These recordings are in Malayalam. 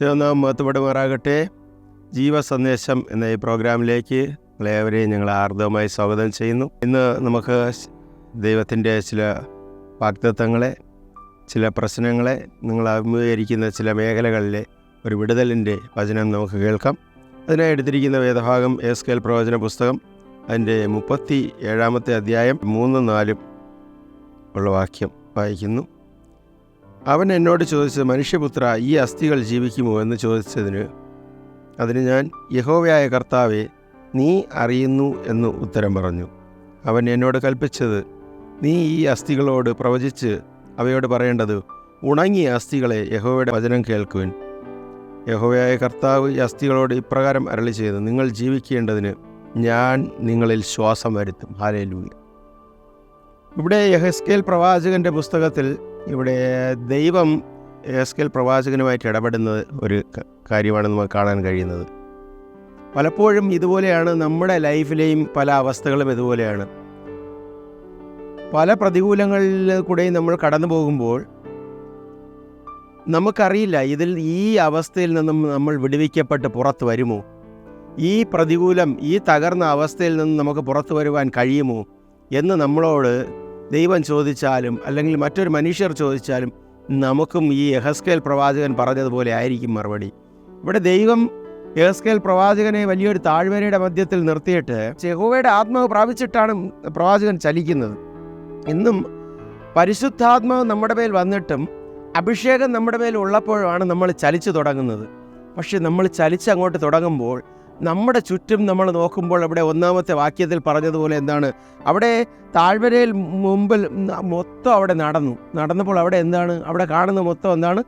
ദൈവനാമം മഹത്വപ്പെടുമാറാകട്ടെ. ജീവസന്ദേശം എന്ന ഈ പ്രോഗ്രാമിലേക്ക് നിങ്ങളേവരെയും ഞങ്ങൾ ആർദ്രമായി സ്വാഗതം ചെയ്യുന്നു. ഇന്ന് നമുക്ക് ദൈവത്തിൻ്റെ ചില വാഗ്ദത്തങ്ങളെ, ചില പ്രശ്നങ്ങളെ, നിങ്ങൾ അഭിമുഖീകരിക്കുന്ന ചില മേഖലകളിലെ ഒരു വിടുതലിൻ്റെ വചനം നമുക്ക് കേൾക്കാം. അതിനായി എടുത്തിരിക്കുന്ന വേദഭാഗം യെഹെസ്കേൽ പ്രവചന പുസ്തകം, അതിൻ്റെ 37-ാമത്തെ അധ്യായം 3-4 ഉള്ള വാക്യം വായിക്കുന്നു. അവൻ എന്നോട് ചോദിച്ചത്, മനുഷ്യപുത്ര, ഈ അസ്ഥികൾ ജീവിക്കുമോ എന്ന് ചോദിച്ചതിന് അതിന് ഞാൻ, യഹോവയായ കർത്താവേ, നീ അറിയുന്നു എന്ന് ഉത്തരം പറഞ്ഞു. അവൻ എന്നോട് കൽപ്പിച്ചത്, നീ ഈ അസ്ഥികളോട് പ്രവചിച്ച് അവയോട് പറയേണ്ടത്, ഉണങ്ങിയ അസ്ഥികളെ, യഹോവയുടെ വചനം കേൾക്കുവിൻ. യഹോവയായ കർത്താവ് ഈ അസ്ഥികളോട് ഇപ്രകാരം അരുളി ചെയ്തു, നിങ്ങൾ ജീവിക്കേണ്ടതിന് ഞാൻ നിങ്ങളിൽ ശ്വാസം വരുത്തും. ഹല്ലേലൂയ. ഇവിടെ യെഹെസ്കേൽ പ്രവാചകൻ്റെ പുസ്തകത്തിൽ ഇവിടെ ദൈവം യെഹെസ്കേൽ പ്രവാചകനുമായിട്ട് ഇടപെടുന്ന ഒരു കാര്യമാണ് നമുക്ക് കാണാൻ കഴിയുന്നത്. പലപ്പോഴും ഇതുപോലെയാണ് നമ്മുടെ ലൈഫിലെയും പല അവസ്ഥകളും ഇതുപോലെയാണ്. പല പ്രതികൂലങ്ങളിൽ കൂടെയും നമ്മൾ കടന്നു പോകുമ്പോൾ നമുക്കറിയില്ല ഈ അവസ്ഥയിൽ നിന്നും നമ്മൾ വിടുവിക്കപ്പെട്ട് പുറത്ത് വരുമോ, ഈ പ്രതികൂലം, ഈ തകർന്ന അവസ്ഥയിൽ നിന്ന് നമുക്ക് പുറത്തു വരുവാൻ കഴിയുമോ എന്ന് നമ്മളോട് ദൈവം ചോദിച്ചാലും അല്ലെങ്കിൽ മറ്റൊരു മനുഷ്യർ ചോദിച്ചാലും നമുക്കും ഈ യെഹെസ്കേൽ പ്രവാചകൻ പറഞ്ഞതുപോലെ ആയിരിക്കും മറുപടി. ഇവിടെ ദൈവം യെഹെസ്കേൽ പ്രവാചകനെ വലിയൊരു താഴ്വരയുടെ മധ്യത്തിൽ നിർത്തിയിട്ട് യഹോവയുടെ ആത്മാവ് പ്രാപിച്ചിട്ടാണ് പ്രവാചകൻ ചലിക്കുന്നത്. ഇന്നും പരിശുദ്ധാത്മാവ് നമ്മുടെ മേൽ വന്നിട്ടും അഭിഷേകം നമ്മുടെ മേൽ ഉള്ളപ്പോഴാണ് നമ്മൾ ചലിച്ചു തുടങ്ങുന്നത്. പക്ഷെ നമ്മൾ ചലിച്ചങ്ങോട്ട് തുടങ്ങുമ്പോൾ നമ്മുടെ ചുറ്റും നമ്മൾ നോക്കുമ്പോൾ അവിടെ 1-ാമത്തെ വാക്യത്തിൽ പറഞ്ഞതുപോലെ എന്താണ്, അവിടെ താഴ്വരയിൽ മുമ്പിൽ മൊത്തം അവിടെ നടന്നപ്പോൾ അവിടെ എന്താണ്, അവിടെ കാണുന്ന മൊത്തം എന്താണ്,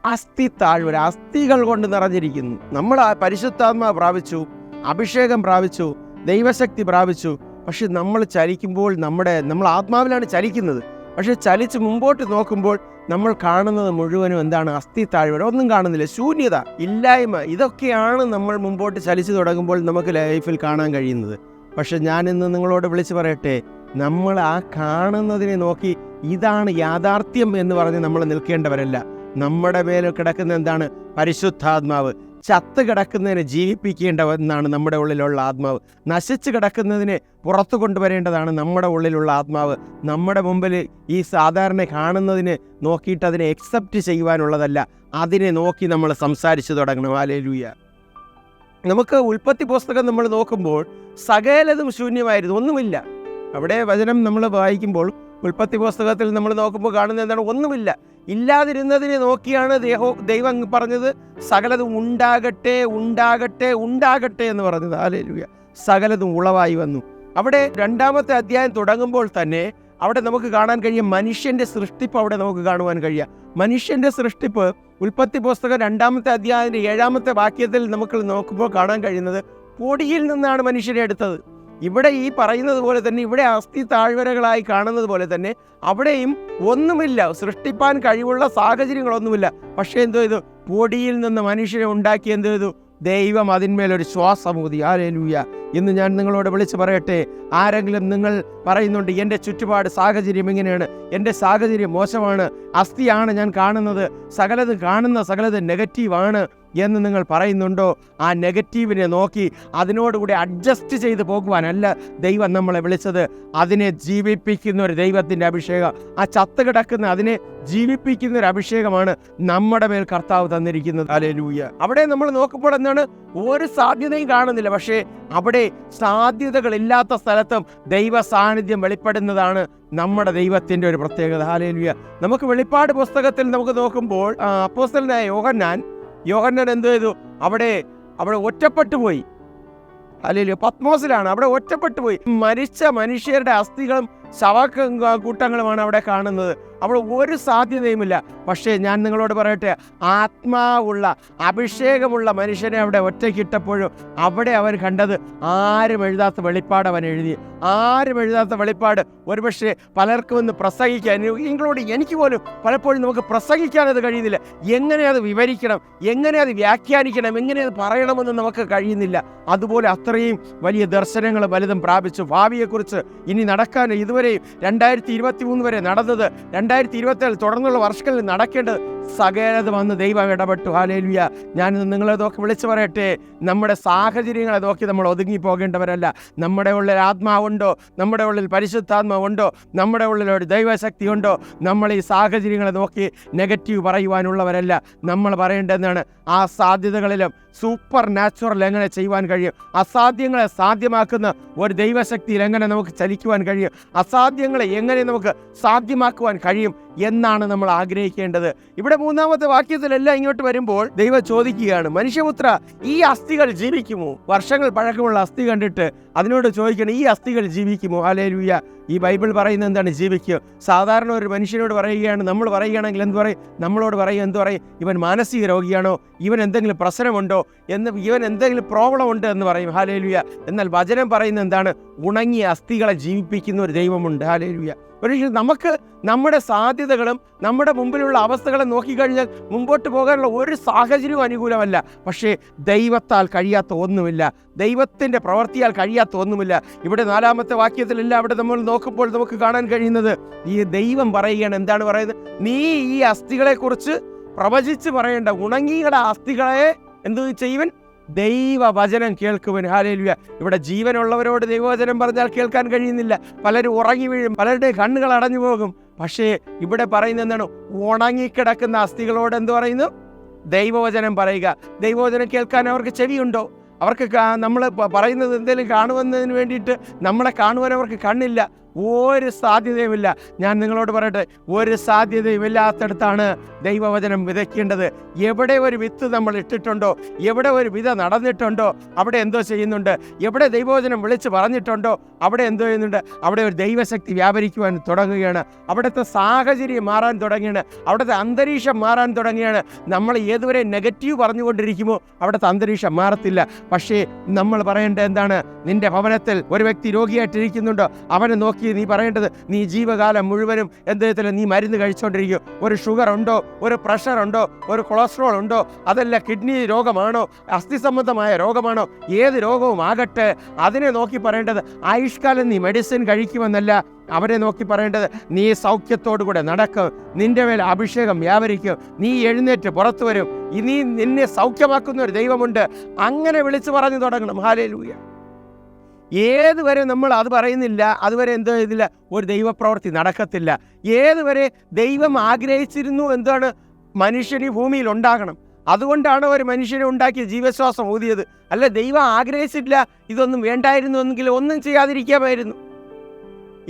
അസ്ഥി താഴ്വര, അസ്ഥികൾ കൊണ്ട് നിറഞ്ഞിരിക്കുന്നു. നമ്മൾ ആ പരിശുദ്ധാത്മാവ് പ്രാപിച്ചു, അഭിഷേകം പ്രാപിച്ചു, ദൈവശക്തി പ്രാപിച്ചു. പക്ഷെ നമ്മൾ ചലിക്കുമ്പോൾ നമ്മൾ ആത്മാവിലാണ് ചലിക്കുന്നത്. പക്ഷെ ചലിച്ച് മുമ്പോട്ട് നോക്കുമ്പോൾ നമ്മൾ കാണുന്നത് മുഴുവനും എന്താണ്, അസ്ഥി താഴ്വര, ഒന്നും കാണുന്നില്ല, ശൂന്യത, ഇല്ലായ്മ. ഇതൊക്കെയാണ് നമ്മൾ മുമ്പോട്ട് ചലിച്ചു തുടങ്ങുമ്പോൾ നമുക്ക് ലൈഫിൽ കാണാൻ കഴിയുന്നത്. പക്ഷെ ഞാനിന്ന് നിങ്ങളോട് വിളിച്ചു പറയട്ടെ, നമ്മൾ ആ കാണുന്നതിനെ നോക്കി ഇതാണ് യാഥാർത്ഥ്യം എന്ന് പറഞ്ഞ് നമ്മൾ നിൽക്കേണ്ടവരല്ല. നമ്മുടെ മേൽ കിടക്കുന്ന എന്താണ്, പരിശുദ്ധാത്മാവ്. ചത്ത് കിടക്കുന്നതിനെ ജീവിപ്പിക്കേണ്ടതെന്നാണ് നമ്മുടെ ഉള്ളിലുള്ള ആത്മാവ്. നശിച്ച് കിടക്കുന്നതിനെ പുറത്തു കൊണ്ടുവരേണ്ടതാണ് നമ്മുടെ ഉള്ളിലുള്ള ആത്മാവ്. നമ്മുടെ മുമ്പിൽ ഈ സാധാരണ കാണുന്നതിനെ നോക്കിയിട്ട് അതിനെ എക്സെപ്റ്റ് ചെയ്യുവാനുള്ളതല്ല, അതിനെ നോക്കി നമ്മൾ സംസാരിച്ചു തുടങ്ങണം. ഹല്ലേലൂയ. നമുക്ക് ഉൽപ്പത്തി പുസ്തകം നമ്മൾ നോക്കുമ്പോൾ സകലതും ശൂന്യമായിരുന്നു, ഒന്നുമില്ല. അവിടെ വചനം നമ്മൾ വായിക്കുമ്പോൾ ഉൽപ്പത്തി പുസ്തകത്തിൽ നമ്മൾ നോക്കുമ്പോൾ കാണുന്നത് എന്താണ്, ഒന്നുമില്ല. ഇല്ലാതിരുന്നതിനെ നോക്കിയാണ് ദൈവം പറഞ്ഞത്, സകലതും ഉണ്ടാകട്ടെ ഉണ്ടാകട്ടെ ഉണ്ടാകട്ടെ എന്ന് പറഞ്ഞത്. ഹല്ലേലൂയ. സകലതും ഉളവായി വന്നു. അവിടെ 2-ാമത്തെ അധ്യായം തുടങ്ങുമ്പോൾ തന്നെ അവിടെ നമുക്ക് കാണാൻ കഴിയും മനുഷ്യൻ്റെ സൃഷ്ടിപ്പ്. അവിടെ നമുക്ക് കാണുവാൻ കഴിയുക മനുഷ്യൻ്റെ സൃഷ്ടിപ്പ്. ഉൽപ്പത്തി പുസ്തകം 2-ാമത്തെ അധ്യായത്തിൻ്റെ 7-ാമത്തെ വാക്യത്തിൽ നമുക്ക് നോക്കുമ്പോൾ കാണാൻ കഴിയുന്നത്, പൊടിയിൽ നിന്നാണ് മനുഷ്യനെ എടുത്തത്. ഇവിടെ ഈ പറയുന്നത് പോലെ തന്നെ, ഇവിടെ അസ്ഥി താഴ്വരകളായി കാണുന്നത് പോലെ തന്നെ അവിടെയും ഒന്നുമില്ല, സൃഷ്ടിപ്പാൻ കഴിവുള്ള സാഹചര്യങ്ങളൊന്നുമില്ല. പക്ഷേ എന്തോ ചെയ്തു, പൊടിയിൽ നിന്ന് മനുഷ്യനെ ഉണ്ടാക്കി എന്തോ ചെയ്തു, ദൈവം അതിന്മേലൊരു ശ്വാസമൂതി. ഹല്ലേലൂയ. ഇന്ന് ഞാൻ നിങ്ങളോട് വിളിച്ച് പറയട്ടെ, ആരെങ്കിലും നിങ്ങൾ പറയുന്നുണ്ട്, എൻ്റെ ചുറ്റുപാട് സാഹചര്യം ഇങ്ങനെയാണ്, എൻ്റെ സാഹചര്യം മോശമാണ്, അസ്ഥിയാണ് ഞാൻ കാണുന്നത്, സകലത് നെഗറ്റീവാണ് എന്ന് നിങ്ങൾ പറയുന്നുണ്ടോ? ആ നെഗറ്റീവിനെ നോക്കി അതിനോടുകൂടി അഡ്ജസ്റ്റ് ചെയ്ത് പോകുവാനല്ല ദൈവം നമ്മളെ വിളിച്ചത്. അതിനെ ജീവിപ്പിക്കുന്ന ഒരു ദൈവത്തിൻ്റെ അഭിഷേകം, ആ ചത്ത് കിടക്കുന്ന അതിനെ ജീവിപ്പിക്കുന്ന ഒരു അഭിഷേകമാണ് നമ്മുടെ മേൽ കർത്താവ് തന്നിരിക്കുന്നത്. ഹല്ലേലൂയ. അവിടെ നമ്മൾ നോക്കുമ്പോൾ എന്താണ്, ഒരു സാധ്യതയും കാണുന്നില്ല. പക്ഷേ അവിടെ സാധ്യതകളില്ലാത്ത സ്ഥലത്തും ദൈവ സാന്നിധ്യം വെളിപ്പെടുന്നതാണ് നമ്മുടെ ദൈവത്തിൻ്റെ ഒരു പ്രത്യേകത. ഹല്ലേലൂയ. നമുക്ക് വെളിപ്പാട് പുസ്തകത്തിൽ നമുക്ക് നോക്കുമ്പോൾ അപ്പോസ്തലനായ യോഹന്നാൻ എന്ത് ചെയ്തു, അവിടെ ഒറ്റപ്പെട്ടു പോയി. ഹല്ലേലൂയ. പത്മോസിലാണ്, അവിടെ ഒറ്റപ്പെട്ടു പോയി. മരിച്ച മനുഷ്യരുടെ അസ്ഥികളും ശവകൂട്ടങ്ങളുമാണ് അവിടെ കാണുന്നത്. അവിടെ ഒരു സാധ്യതയുമില്ല. പക്ഷേ ഞാൻ നിങ്ങളോട് പറയട്ടെ, ആത്മാവുള്ള അഭിഷേകമുള്ള മനുഷ്യനെ അവിടെ ഒറ്റയ്ക്കിട്ടപ്പോഴും അവിടെ അവൻ കണ്ടത് ആരും എഴുതാത്ത വെളിപ്പാട് അവൻ എഴുതി. ആരും എഴുതാത്ത വെളിപ്പാട്. ഒരുപക്ഷെ പലർക്കും ഒന്ന് പ്രസംഗിക്കാൻ, എനിക്ക് പോലും പലപ്പോഴും നമുക്ക് പ്രസംഗിക്കാനത് കഴിയുന്നില്ല. എങ്ങനെ അത് വിവരിക്കണം, എങ്ങനെ അത് വ്യാഖ്യാനിക്കണം, എങ്ങനെ അത് പറയണമെന്ന് നമുക്ക് കഴിയുന്നില്ല. അതുപോലെ അത്രയും വലിയ ദർശനങ്ങൾ വലുതും പ്രാപിച്ചു. ഭാവിയെക്കുറിച്ച് ഇനി നടക്കാൻ ഇതുവരെയും 2023 വരെ നടന്നത്, 2027 തുടർന്നുള്ള വർഷങ്ങളിൽ നടക്കേണ്ടത് സകലത് വന്ന് ദൈവം ഇടപെട്ടു. ഹല്ലേലൂയ. ഞാനിന്ന് നിങ്ങളെ നോക്കി വിളിച്ചു പറയട്ടെ, നമ്മുടെ സാഹചര്യങ്ങളെ നോക്കി നമ്മൾ ഒതുങ്ങി പോകേണ്ടവരല്ല. നമ്മുടെ ഉള്ളിൽ ആത്മാവുണ്ടോ, നമ്മുടെ ഉള്ളിൽ പരിശുദ്ധാത്മാവുണ്ടോ, നമ്മുടെ ഉള്ളിൽ ഒരു ദൈവശക്തി ഉണ്ടോ, നമ്മൾ ഈ സാഹചര്യങ്ങളെ നോക്കി നെഗറ്റീവ് പറയുവാനുള്ളവരല്ല. നമ്മൾ പറയേണ്ടതെന്നാണ്, ആ സാധ്യതകളിലും സൂപ്പർ നാച്ചുറൽ എങ്ങനെ ചെയ്യുവാൻ കഴിയും, അസാധ്യങ്ങളെ സാധ്യമാക്കുന്ന ഒരു ദൈവശക്തിയിൽ എങ്ങനെ നമുക്ക് ചലിക്കുവാൻ കഴിയും, അസാധ്യങ്ങളെ എങ്ങനെ നമുക്ക് സാധ്യമാക്കുവാൻ കഴിയും എന്നാണ് നമ്മൾ ആഗ്രഹിക്കേണ്ടത്. ഇവിടെ 3-ാമത്തെ വാക്യത്തിലെല്ലാം ഇങ്ങോട്ട് വരുമ്പോൾ ദൈവം ചോദിക്കുകയാണ്, മനുഷ്യപുത്ര, ഈ അസ്ഥികൾ ജീവിക്കുമോ? വർഷങ്ങൾ പഴക്കമുള്ള അസ്ഥി കണ്ടിട്ട് അതിനോട് ചോദിക്കണം, ഈ അസ്ഥികൾ ജീവിക്കുമോ? ഹല്ലേലൂയ. ഈ ബൈബിൾ പറയുന്നത് എന്താണ്? ജീവിക്കുക. സാധാരണ ഒരു മനുഷ്യനോട് പറയുകയാണ്, നമ്മൾ പറയുകയാണെങ്കിൽ എന്ത് പറയും? നമ്മളോട് പറയും, എന്ത് പറയും? ഇവൻ മാനസിക രോഗിയാണോ, ഇവൻ എന്തെങ്കിലും പ്രശ്നമുണ്ടോ എന്ന്, ഇവൻ എന്തെങ്കിലും പ്രോബ്ലം ഉണ്ട് എന്ന് പറയും. ഹല്ലേലൂയ. എന്നാൽ വചനം പറയുന്നത് എന്താണ്? ഉണങ്ങിയ അസ്ഥികളെ ജീവിപ്പിക്കുന്ന ഒരു ദൈവമുണ്ട്. ഹല്ലേലൂയ. ഒരിക്കലും നമുക്ക് നമ്മുടെ സാധ്യതകളും നമ്മുടെ മുമ്പിലുള്ള അവസ്ഥകളെ നോക്കിക്കഴിഞ്ഞാൽ മുമ്പോട്ട് പോകാനുള്ള ഒരു സാഹചര്യവും അനുകൂലമല്ല. പക്ഷേ ദൈവത്താൽ കഴിയാത്ത ഒന്നുമില്ല, ദൈവത്തിൻ്റെ പ്രവൃത്തിയാൽ കഴിയാത്ത ഒന്നുമില്ല. ഇവിടെ 4-ാമത്തെ വാക്യത്തിലെല്ലാം അവിടെ നമ്മൾ നോക്കുമ്പോൾ നമുക്ക് കാണാൻ കഴിയുന്നത്, ഈ ദൈവം പറയുകയാണ്, എന്താണ് പറയുന്നത്? നീ ഈ അസ്ഥികളെക്കുറിച്ച് പ്രവചിച്ച് പറയേണ്ട, ഉണങ്ങിയുടെ അസ്ഥികളെ എന്ത് ചെയ്യുവൻ? ദൈവവചനം കേൾക്കുവൻ. ഹല്ലേലൂയ. ഇവിടെ ജീവനുള്ളവരോട് ദൈവവചനം പറഞ്ഞാൽ കേൾക്കാൻ കഴിയുന്നില്ല. പലരും ഉറങ്ങി വീഴും, പലരുടെ കണ്ണുകൾ അടഞ്ഞു പോകും. പക്ഷേ ഇവിടെ പറയുന്നത് എന്താണ്? ഉണങ്ങിക്കിടക്കുന്ന അസ്ഥികളോട് എന്ത് പറയുന്നു? ദൈവവചനം പറയുക. ദൈവവചനം കേൾക്കാൻ അവർക്ക് ചെവിയുണ്ടോ? അവർക്ക് നമ്മൾ പറയുന്നത് എന്തെങ്കിലും കാണുമെന്നതിന് വേണ്ടിയിട്ട് നമ്മളെ കാണുവാൻ അവർക്ക് കണ്ണില്ല. ഒരു സാധ്യതയുമില്ല. ഞാൻ നിങ്ങളോട് പറയട്ടെ, ഒരു സാധ്യതയുമില്ലാത്തടത്താണ് ദൈവവചനം വിതയ്ക്കേണ്ടത്. എവിടെ ഒരു വിത്ത് നമ്മൾ ഇട്ടിട്ടുണ്ടോ, എവിടെ ഒരു വിത നടന്നിട്ടുണ്ടോ, അവിടെ എന്തോ ചെയ്യുന്നുണ്ട്. എവിടെ ദൈവവചനം വിളിച്ച് പറഞ്ഞിട്ടുണ്ടോ, അവിടെ എന്തോ ചെയ്യുന്നുണ്ട്. അവിടെ ഒരു ദൈവശക്തി വ്യാപരിക്കുവാൻ തുടങ്ങുകയാണ്. അവിടുത്തെ സാഹചര്യം മാറാൻ തുടങ്ങുകയാണ്. അവിടുത്തെ അന്തരീക്ഷം മാറാൻ തുടങ്ങുകയാണ്. നമ്മൾ ഏതുവരെ നെഗറ്റീവ് പറഞ്ഞുകൊണ്ടിരിക്കുമോ അവിടുത്തെ അന്തരീക്ഷം മാറത്തില്ല. പക്ഷേ നമ്മൾ പറയേണ്ടത് എന്താണ്? നിന്റെ ഭവനത്തിൽ ഒരു വ്യക്തി രോഗിയായിട്ടിരിക്കുന്നുണ്ടോ, അവനെ നോക്കി നീ പറയേണ്ടത്, നീ ജീവകാലം മുഴുവനും എന്തെങ്കിലും നീ മരുന്ന് കഴിച്ചുകൊണ്ടിരിക്കും. ഒരു ഷുഗർ ഉണ്ടോ, ഒരു പ്രഷർ ഉണ്ടോ, ഒരു കൊളസ്ട്രോൾ ഉണ്ടോ, അതല്ല കിഡ്നി രോഗമാണോ, അസ്ഥി സംബന്ധമായ രോഗമാണോ, ഏത് രോഗവും ആകട്ടെ, അതിനെ നോക്കി പറയേണ്ടത് ആയുഷ്കാലം നീ മെഡിസിൻ കഴിക്കുമെന്നല്ല. അവരെ നോക്കി പറയേണ്ടത്, നീ സൗഖ്യത്തോടുകൂടെ നടക്കും, നിന്റെ മേൽ അഭിഷേകം വ്യാപരിക്കും, നീ എഴുന്നേറ്റ് പുറത്തു വരും, ഇനി നിന്നെ സൗഖ്യമാക്കുന്ന ഒരു ദൈവമുണ്ട്. അങ്ങനെ വിളിച്ചു പറഞ്ഞു തുടങ്ങണം. ഹല്ലേലൂയ. ഏതുവരെ നമ്മൾ അത് പറയുന്നില്ല, അതുവരെ എന്തോ ഇതില്ല, ഒരു ദൈവപ്രവൃത്തി നടക്കത്തില്ല. ഏതുവരെ ദൈവം ആഗ്രഹിച്ചിരുന്നു എന്താണ്? മനുഷ്യൻ ഈ ഭൂമിയിൽ ഉണ്ടാകണം. അതുകൊണ്ടാണ് ഒരു മനുഷ്യനെ ഉണ്ടാക്കിയ ജീവശ്വാസം ഊതിയത്. അല്ല, ദൈവം ആഗ്രഹിച്ചിട്ടില്ല, ഇതൊന്നും വേണ്ടായിരുന്നു എങ്കിൽ ഒന്നും ചെയ്യാതിരിക്കാമായിരുന്നു.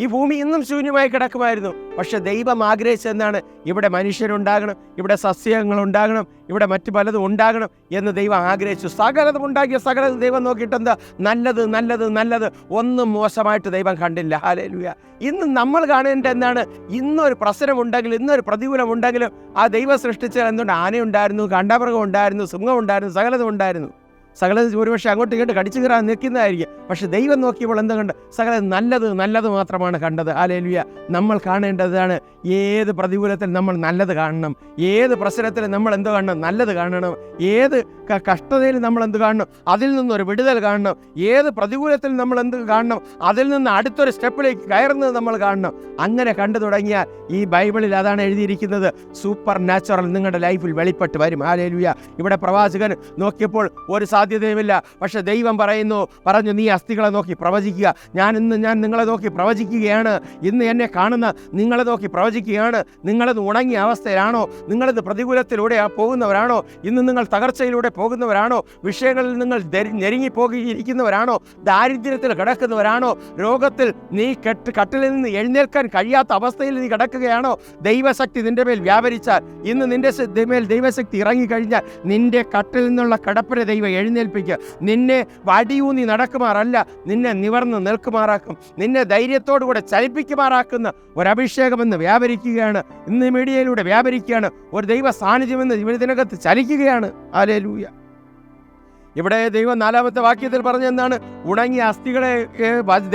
ഈ ഭൂമി ഇന്നും ശൂന്യമായി കിടക്കുമായിരുന്നു. പക്ഷെ ദൈവം ആഗ്രഹിച്ചെന്നാണ്, ഇവിടെ മനുഷ്യരുണ്ടാകണം, ഇവിടെ സസ്യങ്ങൾ ഉണ്ടാകണം, ഇവിടെ മറ്റു പലതും ഉണ്ടാകണം എന്ന് ദൈവം ആഗ്രഹിച്ചു. സകലതും ഉണ്ടാക്കിയ സകലതും ദൈവം നോക്കിയിട്ടെന്താ? നല്ലത് നല്ലത് നല്ലത്, ഒന്നും മോശമായിട്ട് ദൈവം കണ്ടില്ല. ഹല്ലേലൂയ. ഇന്ന് നമ്മൾ കാണേണ്ട എന്താണ്? ഇന്നൊരു പ്രശ്നമുണ്ടെങ്കിലും, ഇന്നൊരു പ്രതികൂലമുണ്ടെങ്കിലും ആ ദൈവം സൃഷ്ടിച്ചാൽ എന്തുകൊണ്ട്? ആനയുണ്ടായിരുന്നു, കാണ്ടാമൃഗം ഉണ്ടായിരുന്നു, സിംഹം ഉണ്ടായിരുന്നു, സകലതും ഉണ്ടായിരുന്നു. സകലത് ഒരുപക്ഷെ അങ്ങോട്ട് ഇങ്ങോട്ട് കടിച്ചു കയറാൻ നിൽക്കുന്നതായിരിക്കും. പക്ഷെ ദൈവം നോക്കിയപ്പോൾ എന്താ കണ്ട്? സകലത് നല്ലത് നല്ലത് മാത്രമാണ് കണ്ടത്. ഹല്ലേലൂയ. നമ്മൾ കാണേണ്ടതാണ്, ഏത് പ്രതികൂലത്തിൽ നമ്മൾ നല്ലത് കാണണം, ഏത് പ്രശ്നത്തിൽ നമ്മൾ എന്തോ കാണണം? നല്ലത് കാണണം. ഏത് കഷ്ടതയിൽ നമ്മൾ എന്ത് കാണണം? അതിൽ നിന്നൊരു വിടുതൽ കാണണം. ഏത് പ്രതികൂലത്തിൽ നമ്മൾ എന്ത് കാണണം? അതിൽ നിന്ന് അടുത്തൊരു സ്റ്റെപ്പിലേക്ക് കയറുന്നത് നമ്മൾ കാണണം. അങ്ങനെ കണ്ടു തുടങ്ങിയാൽ ഈ ബൈബിളിൽ അതാണ് എഴുതിയിരിക്കുന്നത്, സൂപ്പർ നാച്ചുറൽ നിങ്ങളുടെ ലൈഫിൽ വെളിപ്പെട്ട് വരും. ഹല്ലേലൂയ. ഇവിടെ പ്രവാചകൻ നോക്കിയപ്പോൾ ഒരു സാധ്യതയുമില്ല. പക്ഷെ ദൈവം പറഞ്ഞു, നീ അസ്ഥികളെ നോക്കി പ്രവചിക്കുക. ഞാൻ നിങ്ങളെ നോക്കി പ്രവചിക്കുകയാണ്. ഇന്ന് എന്നെ കാണുന്ന നിങ്ങളെ നോക്കി പ്രവചിക്കുകയാണ്. നിങ്ങളത് ഉണങ്ങിയ അവസ്ഥയിലാണോ? നിങ്ങളത് പ്രതികൂലത്തിലൂടെ പോകുന്നവരാണോ? ഇന്ന് നിങ്ങൾ തകർച്ചയിലൂടെ പോകുന്നവരാണോ? വിഷയങ്ങളിൽ നിങ്ങൾ ഞെരുങ്ങിപ്പോയിരിക്കുന്നവരാണോ? ദാരിദ്ര്യത്തിൽ കിടക്കുന്നവരാണോ? രോഗത്തിൽ നീ കട്ടിലിൽ നിന്ന് എഴുന്നേൽക്കാൻ കഴിയാത്ത അവസ്ഥയിൽ നീ കിടക്കുകയാണോ? ദൈവശക്തി നിന്റെ മേൽ വ്യാപരിച്ചാൽ, ഇന്ന് നിന്റെ മേൽ ദൈവശക്തി ഇറങ്ങിക്കഴിഞ്ഞാൽ, നിന്റെ കട്ടിൽ നിന്നുള്ള കിടപ്പിനെ ദൈവം എഴുന്നേൽപ്പിക്കുക. നിന്നെ വടിയൂന്നി നടക്കുമാറല്ല, നിന്നെ നിവർന്ന് നിൽക്കുമാറാക്കും. നിന്നെ ധൈര്യത്തോടുകൂടെ ചലിപ്പിക്കുമാറാക്കുന്ന ഒരഭിഷേകമെന്ന് വ്യാപരിക്കുകയാണ്. ഇന്ന് മീഡിയയിലൂടെ വ്യാപരിക്കുകയാണ്. ഒരു ദൈവ സാന്നിധ്യമെന്ന് ഇതിനകത്ത് ചലിക്കുകയാണ്. ഹല്ലേലൂയ. ഇവിടെ ദൈവം 4-ാമത്തെ വാക്യത്തിൽ പറഞ്ഞെന്താണ്? ഉണങ്ങിയ അസ്ഥികളെ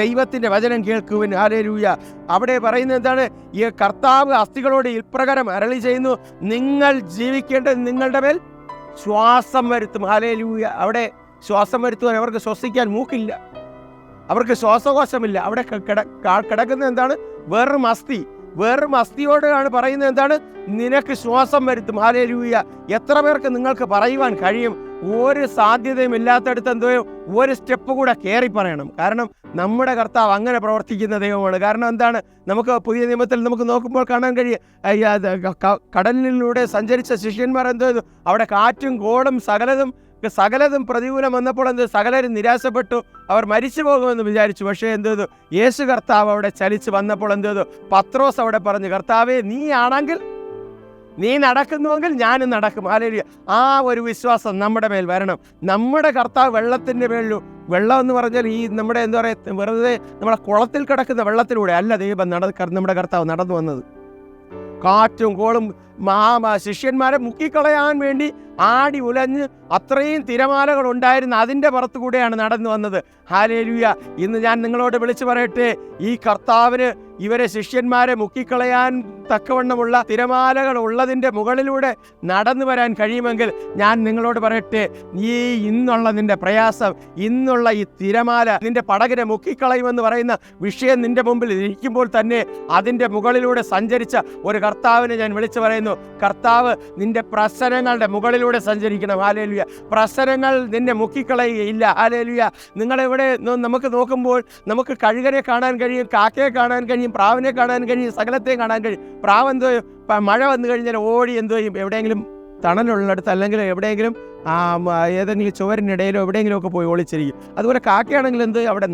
ദൈവത്തിൻ്റെ വചനം കേൾക്കുവിൻ. ഹല്ലേലൂയ. അവിടെ പറയുന്നത് എന്താണ്? ഈ കർത്താവ് അസ്ഥികളോട് ഇപ്രകാരം അരുളി ചെയ്യുന്നു, നിങ്ങൾ ജീവിക്കേണ്ടത് നിങ്ങളുടെ മേൽ ശ്വാസം വരുത്തും. ഹല്ലേലൂയ. അവിടെ ശ്വാസം വരുത്തുവാൻ അവർക്ക് ശ്വസിക്കാൻ മൂക്കില്ല, അവർക്ക് ശ്വാസകോശമില്ല. അവിടെ കിടക്കുന്നത് എന്താണ്? വെറും അസ്ഥി. വെറും അസ്ഥിയോടാണ് പറയുന്നത് എന്താണ്? നിനക്ക് ശ്വാസം വരുത്തും. ഹല്ലേലൂയ. എത്ര പേർക്ക് നിങ്ങൾക്ക് പറയുവാൻ കഴിയും? ഒരു സാധ്യതയും ഇല്ലാത്തടത്ത് എന്തോ ഒരു സ്റ്റെപ്പ് കൂടെ കയറി പറയണം. കാരണം നമ്മുടെ കർത്താവ് അങ്ങനെ പ്രവർത്തിക്കുന്ന ദൈവമാണ്. കാരണം എന്താണ്? നമുക്ക് പുതിയ നിയമത്തിൽ നമുക്ക് നോക്കുമ്പോൾ കാണാൻ കഴിയും, കടലിലൂടെ സഞ്ചരിച്ച ശിഷ്യന്മാർ എന്തോ ചെയ്തു? അവിടെ കാറ്റും കോളും സകലതും പ്രതികൂലം വന്നപ്പോൾ സകലരും നിരാശപ്പെട്ടു, അവർ മരിച്ചു പോകുമെന്ന് വിചാരിച്ചു. പക്ഷേ ചെയ്തു? യേശു കർത്താവ് അവിടെ ചലിച്ച് വന്നപ്പോൾ ചെയ്തു? പത്രോസ് അവിടെ പറഞ്ഞു, കർത്താവേ, നീ ആണെങ്കിൽ, നീ നടക്കുന്നുവെങ്കിൽ ഞാനും നടക്കും. ഹല്ലേലൂയ. ആ ഒരു വിശ്വാസം നമ്മുടെ മേൽ വരണം. നമ്മുടെ കർത്താവ് വെള്ളത്തിൻ്റെ മേലും, വെള്ളം എന്ന് പറഞ്ഞാൽ ഈ നമ്മുടെ എന്താ പറയുക, വെറുതെ നമ്മുടെ കുളത്തിൽ കിടക്കുന്ന വെള്ളത്തിലൂടെ അല്ല ദൈവം നമ്മുടെ കർത്താവ് നടന്നു വന്നത്. കാറ്റും കോളും ശിഷ്യന്മാരെ മുക്കിക്കളയാൻ വേണ്ടി ആടി ഉലഞ്ഞ് അത്രയും തിരമാലകൾ ഉണ്ടായിരുന്നു, അതിൻ്റെ പുറത്തു കൂടെയാണ് നടന്നു വന്നത്. ഹല്ലേലൂയ. ഇന്ന് ഞാൻ നിങ്ങളോട് വിളിച്ചു പറയട്ടെ, ഈ കർത്താവിന് ഇവരെ ശിഷ്യന്മാരെ മുക്കിക്കളയാൻ തക്കവണ്ണമുള്ള തിരമാലകൾ ഉള്ളതിൻ്റെ മുകളിലൂടെ നടന്നു വരാൻ കഴിയുമെങ്കിൽ ഞാൻ നിങ്ങളോട് പറയട്ടെ, ഈ ഇന്നുള്ള നിന്റെ പ്രയാസം, ഇന്നുള്ള ഈ തിരമാല നിന്റെ പടകിനെ മുക്കിക്കളയുമെന്ന് പറയുന്ന വിഷയം നിന്റെ മുമ്പിൽ ഇരിക്കുമ്പോൾ തന്നെ അതിൻ്റെ മുകളിലൂടെ സഞ്ചരിച്ച ഒരു കർത്താവിനെ ഞാൻ വിളിച്ചു പറയുന്നു. കർത്താവ് നിന്റെ പ്രശ്നങ്ങളുടെ മുകളിലൂടെ സഞ്ചരിക്കണം. ഹല്ലേലൂയ. പ്രശ്നങ്ങൾ നിന്നെ മുക്കിക്കളയുകയില്ല. ഹല്ലേലൂയ. നിങ്ങളെവിടെ നമുക്ക് നോക്കുമ്പോൾ നമുക്ക് കഴുകനെ കാണാൻ കഴിയും, കാക്കയെ കാണാൻ കഴിയും, പ്രാവിനെ കാണാൻ കഴിയും, സകലത്തെ കാണാൻ കഴിയും. പ്രാവ് എന്തോ മഴ വന്നു കഴിഞ്ഞാൽ ഓടി എന്തോ ചെയ്യും? എവിടെയെങ്കിലും തണലുള്ളിടത്ത് അല്ലെങ്കിൽ എവിടെയെങ്കിലും ഏതെങ്കിലും ചുവരിനിടയിലോ എവിടെയെങ്കിലുമൊക്കെ പോയി ഒളിച്ചിരിക്കും. അതുപോലെ കാക്കയാണെങ്കിൽ എന്ത് അവിടെ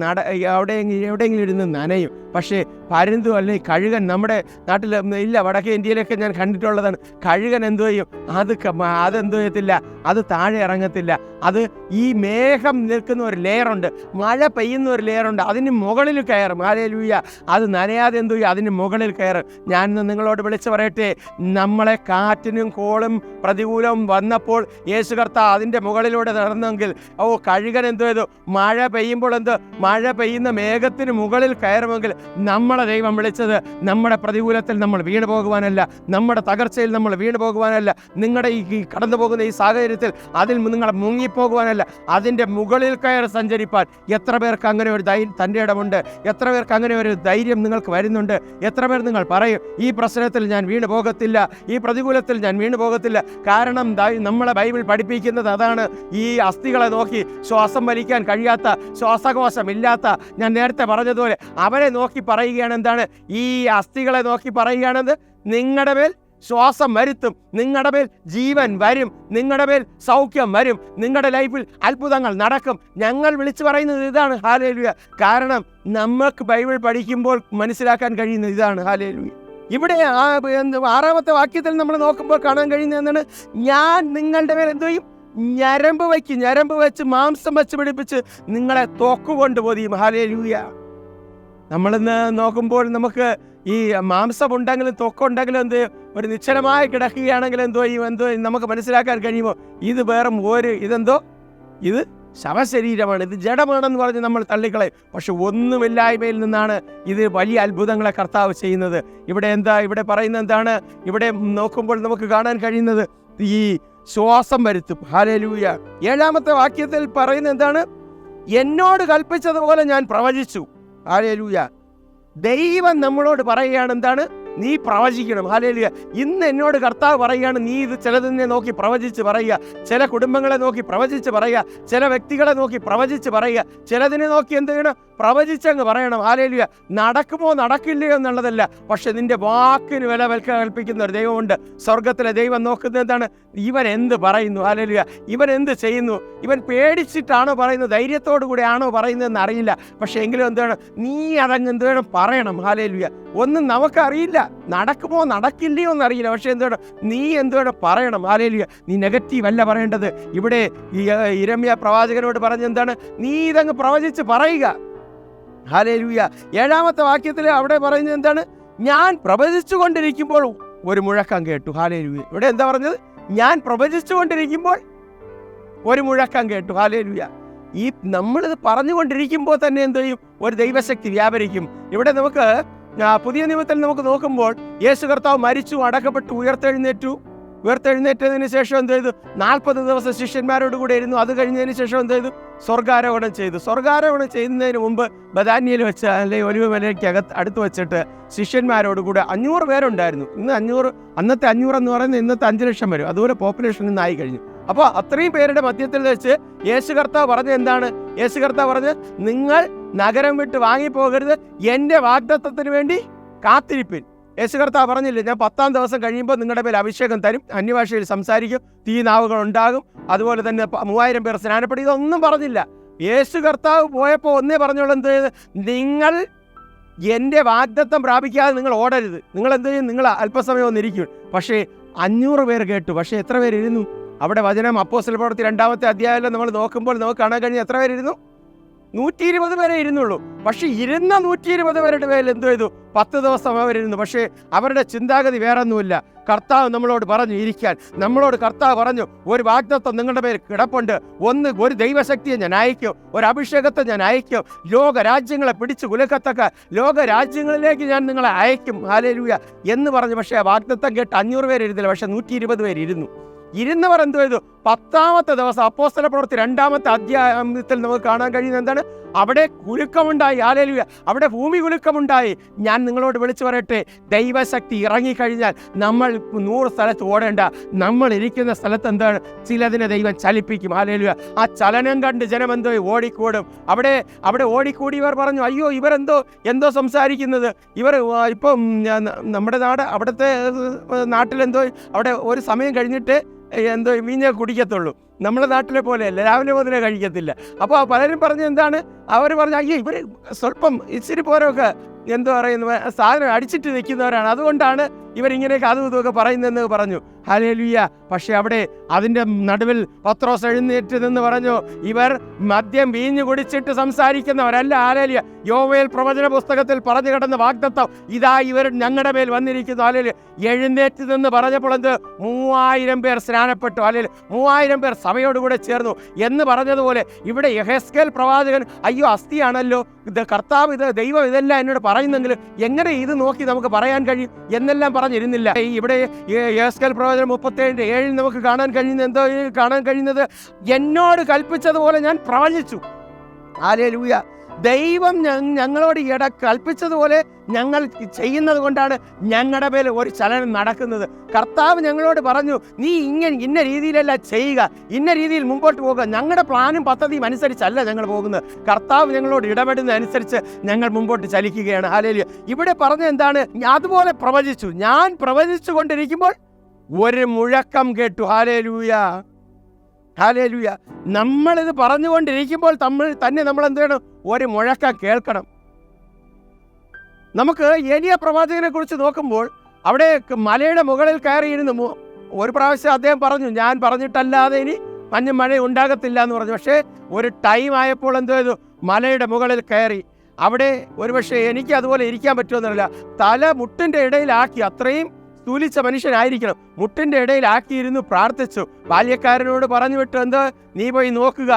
എവിടെയെങ്കിലും ഇരുന്ന് നനയും. പക്ഷേ പരുന്തു അല്ലെങ്കിൽ കഴുകൻ നമ്മുടെ നാട്ടിൽ ഇല്ല, വടക്കേ ഇന്ത്യയിലൊക്കെ ഞാൻ കണ്ടിട്ടുള്ളതാണ്. കഴുകൻ എന്തോ ചെയ്യും? അതെന്തോ ചെയ്യത്തില്ല, അത് താഴെ ഇറങ്ങത്തില്ല. അത് ഈ മേഘം നിൽക്കുന്ന ഒരു ലെയറുണ്ട്, മഴ പെയ്യുന്ന ഒരു ലെയറുണ്ട്, അതിന് മുകളിൽ കയറും. ഹല്ലേലൂയ. അത് നനയാതെ എന്തോ ചെയ്യും? അതിന് മുകളിൽ കയറും. ഞാൻ നിങ്ങളോട് വിളിച്ചു പറയട്ടെ, നമ്മളെ കാറ്റിനും കോളും പ്രതികൂലവും വന്നപ്പോൾ യേശു കർത്താവ് അതിൻ്റെ മുകളിലൂടെ നടന്നെങ്കിൽ, കഴുകൻ എന്തോ ചെയ്തു? മഴ പെയ്യുമ്പോൾ മഴ പെയ്യുന്ന മേഘത്തിന് മുകളിൽ കയറുമെങ്കിൽ നമ്മളെ ദൈവം വിളിച്ചത് നമ്മുടെ പ്രതികൂലത്തിൽ നമ്മൾ വീണു പോകുവാനല്ല, നമ്മുടെ തകർച്ചയിൽ നമ്മൾ വീണു പോകുവാനല്ല, നിങ്ങളുടെ ഈ കടന്നു പോകുന്ന ഈ സാഹചര്യത്തിൽ അതിൽ നിങ്ങൾ മുങ്ങിപ്പോകുവാനല്ല, അതിൻ്റെ മുകളിൽ കയറി സഞ്ചരിപ്പാൻ. എത്ര പേർക്ക് അങ്ങനെ ഒരു തൻ്റെ ഇടമുണ്ട്? എത്ര പേർക്ക് അങ്ങനെ ഒരു ധൈര്യം നിങ്ങൾക്ക് വരുന്നുണ്ട്? എത്ര പേർ നിങ്ങൾ പറയും, ഈ പ്രശ്നത്തിൽ ഞാൻ വീണു പോകത്തില്ല, ഈ പ്രതികൂലത്തിൽ ഞാൻ വീണു പോകത്തില്ല? കാരണം നമ്മളെ ബൈബിൾ പഠിപ്പിക്കുന്നത് അതാണ്. ഈ അസ്ഥികളെ നോക്കി ശ്വാസം വലിക്കാൻ കഴിയാത്ത, ശ്വാസകോശം ഇല്ലാത്ത, ഞാൻ നേരത്തെ പറഞ്ഞതുപോലെ അവരെ നോക്കി പറയുകയാണ് എന്താണ്? ഈ അസ്ഥികളെ നോക്കി പറയുകയാണെന്ന്, നിങ്ങളുടെ മേൽ ശ്വാസം വരുത്തും, നിങ്ങളുടെ മേൽ ജീവൻ വരും, നിങ്ങളുടെ മേൽ സൗഖ്യം വരും, നിങ്ങളുടെ ലൈഫിൽ അത്ഭുതങ്ങൾ നടക്കും. ഞങ്ങൾ വിളിച്ചു പറയുന്നത് ഇതാണ്. ഹല്ലേലൂയ. കാരണം നമുക്ക് ബൈബിൾ പഠിക്കുമ്പോൾ മനസ്സിലാക്കാൻ കഴിയുന്നത് ഇതാണ്. ഹല്ലേലൂയ. ഇവിടെ 6-ാമത്തെ വാക്യത്തിൽ നമ്മൾ നോക്കുമ്പോൾ കാണാൻ കഴിയുന്നത് എന്താണ്? ഞാൻ നിങ്ങളുടെ മേൽ എന്തോ ചെയ്യും? ഞരമ്പ് വെച്ച് മാംസം വെച്ച് പിടിപ്പിച്ച് നിങ്ങളെ തൊക്കുകൊണ്ട് പൊതിയും. ഹല്ലേലൂയ. നമ്മളിന്ന് നോക്കുമ്പോൾ നമുക്ക് ഈ മാംസമുണ്ടെങ്കിലും തൊക്കുണ്ടെങ്കിലും ഒരു നിശ്ചലമായി കിടക്കുകയാണെങ്കിലും എന്തോ നമുക്ക് മനസ്സിലാക്കാൻ കഴിയുമോ? ഇത് ഇത് ശവശരീരമാണ്, ഇത് ജഡമാണെന്ന് പറഞ്ഞ് നമ്മൾ തള്ളിക്കളയും. പക്ഷെ ഒന്നുമില്ലായ്മയിൽ നിന്നാണ് ഇത് വലിയ അത്ഭുതങ്ങളെ കർത്താവ് ചെയ്യുന്നത്. ഇവിടെ പറയുന്നത് എന്താണ്? ഇവിടെ നോക്കുമ്പോൾ നമുക്ക് കാണാൻ കഴിയുന്നത് ഈ ശ്വാസം വരുത്തും. ഹല്ലേലൂയ. 7-ാമത്തെ വാക്യത്തിൽ പറയുന്നത് എന്താണ്? എന്നോട് കൽപ്പിച്ചതുപോലെ ഞാൻ പ്രവചിച്ചു. ഹല്ലേലൂയ. ദൈവം നമ്മളോട് പറയുകയാണ് എന്താണ്? നീ പ്രവചിക്കണം. ഹല്ലേലൂയ. ഇന്ന് എന്നോട് കർത്താവ് പറയുകയാണ്, നീ ഇത് ചിലതിനെ നോക്കി പ്രവചിച്ച് പറയുക, ചില കുടുംബങ്ങളെ നോക്കി പ്രവചിച്ച് പറയുക, ചില വ്യക്തികളെ നോക്കി പ്രവചിച്ച് പറയുക, ചിലതിനെ നോക്കി എന്ത് ചെയ്യണം? പ്രവചിച്ചങ്ങ് പറയണം. ഹല്ലേലൂയ. നടക്കുമോ നടക്കില്ലയോ എന്നുള്ളതല്ല, പക്ഷെ നിന്റെ വാക്കിന് വില കൽപ്പിക്കുന്ന ഒരു ദൈവമുണ്ട്. സ്വർഗത്തിലെ ദൈവം നോക്കുന്നത് എന്താണ്? ഇവൻ എന്ത് പറയുന്നു? ഹല്ലേലൂയ. ഇവൻ എന്ത് ചെയ്യുന്നു? ഇവൻ പേടിച്ചിട്ടാണോ പറയുന്നത്, ധൈര്യത്തോടു കൂടെ ആണോ പറയുന്നതെന്ന് അറിയില്ല. പക്ഷെ എങ്കിലും എന്താണ്? നീ അതങ്ങ് എന്ത് വേണം? പറയണം. ഹല്ലേലൂയ. ഒന്നും നമുക്കറിയില്ല, നടക്കുമോ നടക്കില്ലയോ എന്നറിയില്ല, പക്ഷെ എന്താണ്? നീ എന്തുവേണം? പറയണം. ഹല്ലേലൂയ. നീ നെഗറ്റീവ് അല്ല പറയേണ്ടത്. ഇവിടെ യിരെമ്യാ പ്രവാചകനോട് പറഞ്ഞെന്താണ്? നീ ഇതങ്ങ് പ്രവചിച്ച് പറയുക. ഹല്ലേലൂയ. 7-ാമത്തെ വാക്യത്തിൽ അവിടെ പറയുന്നത് എന്താണ്? ഞാൻ പ്രവചിച്ചു കൊണ്ടിരിക്കുമ്പോൾ ഒരു മുഴക്കം കേട്ടു. ഹല്ലേലൂയ. ഇവിടെ എന്താ പറഞ്ഞത്? ഞാൻ പ്രവചിച്ചു കൊണ്ടിരിക്കുമ്പോൾ ഒരു മുഴക്കം കേട്ടു. ഹല്ലേലൂയ. ഈ നമ്മളിത് പറഞ്ഞുകൊണ്ടിരിക്കുമ്പോൾ തന്നെ എന്ത് ചെയ്യും? ഒരു ദൈവശക്തി വ്യാപരിക്കും. ഇവിടെ നമുക്ക് പുതിയ നിയമത്തിൽ നമുക്ക് നോക്കുമ്പോൾ യേശു കർത്താവ് മരിച്ചു, അടക്കപ്പെട്ടു, ഉയർത്തെഴുന്നേറ്റതിന് ശേഷം എന്ത് ചെയ്തു? 40 ദിവസം ശിഷ്യന്മാരോട് കൂടെ ഇരുന്നു. അത് കഴിഞ്ഞതിന് ശേഷം എന്ത് ചെയ്തു? സ്വർഗാരോഹണം ചെയ്തു. സ്വർഗാരോഹണം ചെയ്യുന്നതിന് മുമ്പ് ബഥാന്യയിൽ വെച്ച്, അല്ലെങ്കിൽ ഒലിവ് മലയ്ക്ക് അടുത്ത് വെച്ചിട്ട് ശിഷ്യന്മാരോട് കൂടെ 500 പേരുണ്ടായിരുന്നു. ഇന്ന് 500, അന്നത്തെ 500 എന്ന് പറയുന്നത് ഇന്നത്തെ 5 ലക്ഷം വരും. അതുപോലെ പോപ്പുലേഷൻ ഇന്ന് ആയി കഴിഞ്ഞു. അപ്പോൾ അത്രയും പേരുടെ മധ്യത്തിൽ വെച്ച് യേശു കർത്താവ് പറഞ്ഞത് എന്താണ്? യേശു കർത്താവ് പറഞ്ഞത്, നിങ്ങൾ നഗരം വിട്ട് വാങ്ങിപ്പോകരുത്, എൻ്റെ വാഗ്ദത്തത്തിന് വേണ്ടി കാത്തിരിപ്പിൻ. യേശു കർത്താവ് പറഞ്ഞില്ലേ, ഞാൻ 10-ാം ദിവസം കഴിയുമ്പോൾ നിങ്ങളുടെ മേൽ അഭിഷേകം തരും, അന്യഭാഷയിൽ സംസാരിക്കും, തീനാവുകൾ ഉണ്ടാകും, അതുപോലെ തന്നെ 3000 പേർ സ്നാനപ്പെടും. ഇതൊന്നും പറഞ്ഞില്ല. യേശു കർത്താവ് പോയപ്പോൾ ഒന്നേ പറഞ്ഞോളൂ, എന്ത് ചെയ്ത്? നിങ്ങൾ എൻ്റെ വാഗ്ദത്തം പ്രാപിക്കാതെ നിങ്ങൾ ഓടരുത്. നിങ്ങൾ എന്ത് ചെയ്യും? നിങ്ങൾ അല്പസമയം ഒന്നിരിക്കും. പക്ഷേ 500 പേർ കേട്ടു. പക്ഷേ എത്ര പേരിരുന്നു? അവിടെ വചനം അപ്പോസ്തല പ്രവൃത്തി 2-ാമത്തെ അധ്യായം നമ്മൾ നോക്കുമ്പോൾ നമുക്ക് കാണാൻ കഴിഞ്ഞ എത്ര പേരിരുന്നു? 120 പേരെ ഇരുന്നുള്ളൂ. പക്ഷേ ഇരുന്ന 120 പേരുടെ മേൽ എന്ത് ചെയ്തു? 10 ദിവസം അവരിരുന്നു. പക്ഷേ അവരുടെ ചിന്താഗതി വേറൊന്നുമില്ല. കർത്താവ് നമ്മളോട് പറഞ്ഞു ഇരിക്കാൻ. നമ്മളോട് കർത്താവ് പറഞ്ഞു, ഒരു വാഗ്ദത്തം നിങ്ങളുടെ പേര് കിടപ്പുണ്ട്. ഒരു ദൈവശക്തിയെ ഞാൻ അയക്കും, ഒരു അഭിഷേകത്തെ ഞാൻ അയക്കും, ലോകരാജ്യങ്ങളെ പിടിച്ച് കുലുക്കത്തക്ക ലോകരാജ്യങ്ങളിലേക്ക് ഞാൻ നിങ്ങളെ അയക്കും, ഹല്ലേലൂയ എന്ന് പറഞ്ഞു. പക്ഷേ ആ വാഗ്ദത്തം കേട്ട് 500 പേര് ഇരുന്നില്ല. പക്ഷേ 120 പേര് ഇരുന്നു. ഇരുന്നവർ എന്ത് ചെയ്തു? 10-ാമത്തെ ദിവസം അപ്പോസ്തല പ്രവൃത്തി 2-ാമത്തെ അധ്യായത്തിൽ നമുക്ക് കാണാൻ കഴിയുന്നത് എന്താണ്? അവിടെ കുലുക്കമുണ്ടായി. ഹല്ലേലൂയ! അവിടെ ഭൂമി കുലുക്കമുണ്ടായി. ഞാൻ നിങ്ങളോട് വിളിച്ചു പറയട്ടെ, ദൈവശക്തി ഇറങ്ങിക്കഴിഞ്ഞാൽ നമ്മൾ 100 സ്ഥലത്ത് ഓടേണ്ട. നമ്മൾ ഇരിക്കുന്ന സ്ഥലത്ത് എന്താണ്? ചിലതിനെ ദൈവം ചലിപ്പിക്കും. ഹല്ലേലൂയ! ആ ചലനം കണ്ട് ജനം എന്തോ ഓടിക്കൂടും. അവിടെ ഓടിക്കൂടിയവർ പറഞ്ഞു, അയ്യോ, എന്തോ സംസാരിക്കുന്നത് ഇവർ. ഇപ്പം നമ്മുടെ അവിടുത്തെ നാട്ടിലെന്തോ അവിടെ ഒരു സമയം കഴിഞ്ഞിട്ട് വീഞ്ഞ കുടിക്കത്തുള്ളൂ. നമ്മുടെ നാട്ടിലെ പോലെയല്ല, രാവിലെ മുതലേ കഴിക്കത്തില്ല. അപ്പോൾ പലരും പറഞ്ഞ എന്താണ്? അവർ പറഞ്ഞു, അയ്യോ, ഇവർ സ്വല്പം ഇച്ചിരി പോരൊക്കെ എന്തോ പറയുന്നു സാധനം അടിച്ചിട്ട് നിൽക്കുന്നവരാണ്, അതുകൊണ്ടാണ് ഇവരിങ്ങനെയൊക്കെ അതും ഇതുമൊക്കെ പറയുന്നതെന്ന് പറഞ്ഞു. ഹല്ലേലൂയ! പക്ഷെ അവിടെ അതിൻ്റെ നടുവിൽ പത്രോസ് എഴുന്നേറ്റ് നിന്ന് പറഞ്ഞു, ഇവർ മദ്യം വീഞ്ഞു കുടിച്ചിട്ട് സംസാരിക്കുന്നവരല്ല. ഹല്ലേലൂയ! യോവേൽ പ്രവചന പുസ്തകത്തിൽ പറഞ്ഞു കിടന്ന വാഗ്ദത്തം ഇതാ ഇവർ ഞങ്ങളുടെ മേൽ വന്നിരിക്കുന്നു. ഹല്ലേലൂയ! എഴുന്നേറ്റ് നിന്ന് പറഞ്ഞപ്പോൾ എന്ത്? 3000 പേർ സ്നാനപ്പെട്ടു. ഹല്ലേലൂയ! 3000 പേർ സഭയോടുകൂടെ ചേർന്നു എന്ന് പറഞ്ഞതുപോലെ ഇവിടെ യെഹെസ്കേൽ പ്രവാചകൻ, അയ്യോ, അസ്ഥിയാണല്ലോ ഇത്, കർത്താവ് ഇത്, ദൈവം ഇതെല്ലാം എന്നോട് പറയുന്നെങ്കിൽ എങ്ങനെ ഇത് നോക്കി നമുക്ക് പറയാൻ കഴിയും എന്നെല്ലാം പറഞ്ഞിരുന്നില്ല. ഇവിടെ യെഹെസ്കേൽ പ്രവാചകൻ 37:7 നമുക്ക് കാണാൻ കഴിയുന്നത്, എന്നോട് കൽപ്പിച്ചതുപോലെ ഞാൻ പ്രവചിച്ചു. ഹല്ലേലൂയ! ദൈവം ഞങ്ങളോട് കൽപ്പിച്ചതുപോലെ ഞങ്ങൾ ചെയ്യുന്നത് കൊണ്ടാണ് ഞങ്ങളുടെ മേൽ ഒരു ചലനം നടക്കുന്നത്. കർത്താവ് ഞങ്ങളോട് പറഞ്ഞു, നീ ഇന്ന രീതിയിലല്ല ചെയ്യുക, ഇന്ന രീതിയിൽ മുമ്പോട്ട് പോകുക. ഞങ്ങളുടെ പ്ലാനും പദ്ധതിയും അനുസരിച്ചല്ല ഞങ്ങൾ പോകുന്നത്. കർത്താവ് ഞങ്ങളോട് ഇടപെടുന്ന അനുസരിച്ച് ഞങ്ങൾ മുമ്പോട്ട് ചലിക്കുകയാണ്. ഹല്ലേലൂയ! ഇവിടെ പറഞ്ഞ എന്താണ്? അതുപോലെ പ്രവചിച്ചു. ഞാൻ പ്രവചിച്ചു കൊണ്ടിരിക്കുമ്പോൾ ഒരു മുഴക്കം കേട്ടു. ഹല്ലേലൂയ! ഹല്ലേലൂയ! നമ്മളിത് പറഞ്ഞുകൊണ്ടിരിക്കുമ്പോൾ നമ്മൾ എന്ത് ചെയ്യണം? ഒരു മുഴക്കം കേൾക്കണം. നമുക്ക് ഏലിയ പ്രവാചകനെ കുറിച്ച് നോക്കുമ്പോൾ അവിടെ മലയുടെ മുകളിൽ കയറിയിരുന്നു. ഒരു പ്രാവശ്യം അദ്ദേഹം പറഞ്ഞു, ഞാൻ പറഞ്ഞിട്ടല്ലാതെ ഇനി മഞ്ഞും മഴ ഉണ്ടാകത്തില്ല എന്ന് പറഞ്ഞു. പക്ഷേ ഒരു ടൈം ആയപ്പോൾ എന്ത് ചെയ്തു? മലയുടെ മുകളിൽ കയറി. അവിടെ ഒരുപക്ഷെ എനിക്ക് അതുപോലെ ഇരിക്കാൻ പറ്റുമെന്നറിയില്ല, തല മുട്ടിൻ്റെ ഇടയിലാക്കി, അത്രയും സ്ഥൂലിച്ച മനുഷ്യനായിരിക്കണം, മുട്ടിൻ്റെ ഇടയിലാക്കിയിരുന്നു പ്രാർത്ഥിച്ചു. ബാല്യക്കാരനോട് പറഞ്ഞു വിട്ടു, എന്ത്? നീ പോയി നോക്കുക